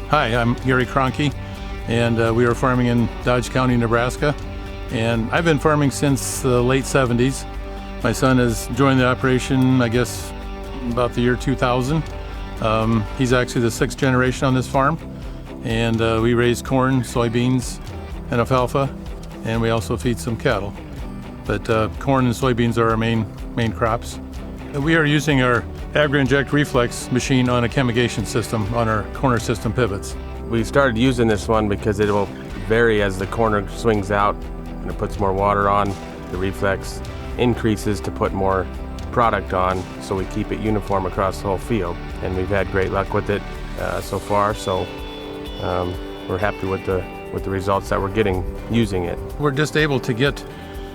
Hi, I'm Kyle Kroenke, and we are farming in Dodge County, Nebraska. And I've been farming since the late 70s. My son has joined the operation, I guess, about the year 2000. He's actually the sixth generation on this farm. And we raise corn, soybeans, and alfalfa, and we also feed some cattle. But corn and soybeans are our main crops. We are using our Agri-Inject reflex machine on a chemigation system on our corner system pivots. We started using this one because it will vary as the corner swings out and it puts more water on. The reflex increases to put more product on, so we keep it uniform across the whole field. And we've had great luck with it so far, so we're happy with the results that we're getting using it. We're just able to get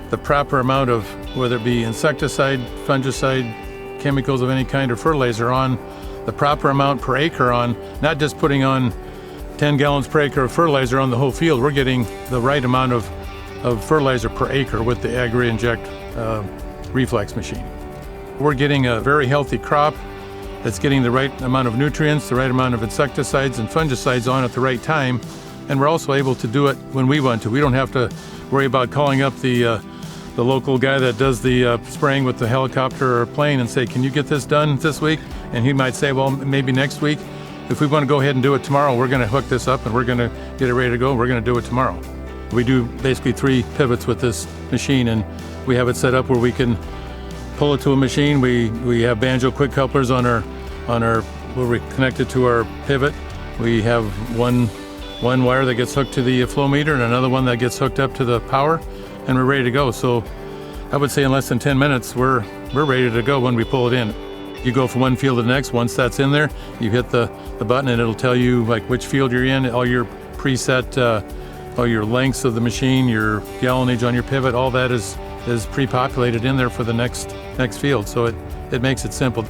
the proper amount of, whether it be insecticide, fungicide, chemicals of any kind, or fertilizer on the proper amount per acre on, not just putting on 10 gallons per acre of fertilizer on the whole field. We're getting the right amount of fertilizer per acre with the Agri-Inject reflex machine. We're getting a very healthy crop that's getting the right amount of nutrients, the right amount of insecticides and fungicides on at the right time, and we're also able to do it when we want to. We don't have to worry about calling up the local guy that does the spraying with the helicopter or plane and say, can you get this done this week? And he might say, well, maybe next week. If we want to go ahead and do it tomorrow, we're going to hook this up and we're going to get it ready to go. We're going to do it tomorrow. We do basically 3 pivots with this machine, and we have it set up where we can pull it to a machine. We have banjo quick couplers on our where we connect it to our pivot. We have one wire that gets hooked to the flow meter and another one that gets hooked up to the power, and we're ready to go. So I would say in less than 10 minutes, we're ready to go when we pull it in. You go from one field to the next. Once that's in there, you hit the button and it'll tell you like which field you're in, all your preset, all your lengths of the machine, your gallonage on your pivot, all that is pre-populated in there for the next field. So it makes it simple.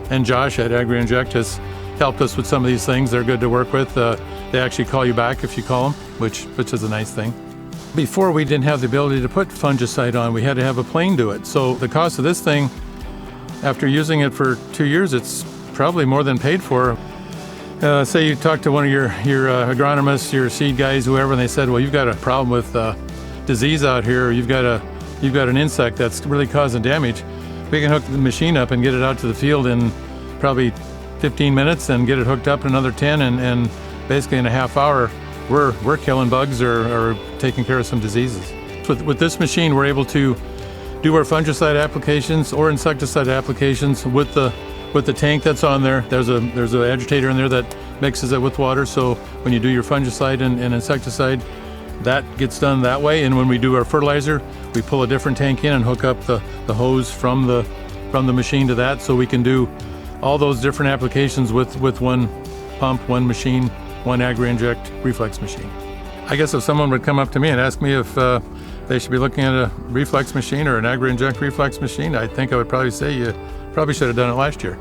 And Josh at Agri-Inject has helped us with some of these things. They're good to work with. They actually call you back if you call them, which is a nice thing. Before, we didn't have the ability to put fungicide on. We had to have a plane do it. So the cost of this thing, after using it for 2 years, it's probably more than paid for. Say you talk to one of your agronomists, your seed guys, whoever, and they said, well, you've got a problem with disease out here, or you've got an insect that's really causing damage. We can hook the machine up and get it out to the field in probably 15 minutes and get it hooked up in another 10, and basically in a half hour, we're killing bugs or taking care of some diseases. With this machine, we're able to do our fungicide applications or insecticide applications with the tank that's on there. There's an agitator in there that mixes it with water, so when you do your fungicide and insecticide, that gets done that way. And when we do our fertilizer, we pull a different tank in and hook up the hose from the machine to that, so we can do all those different applications with one pump, one machine, one Agri-Inject reflex machine. I guess if someone would come up to me and ask me if they should be looking at a reflex machine or an Agri-Inject reflex machine, I think I would probably say you probably should have done it last year.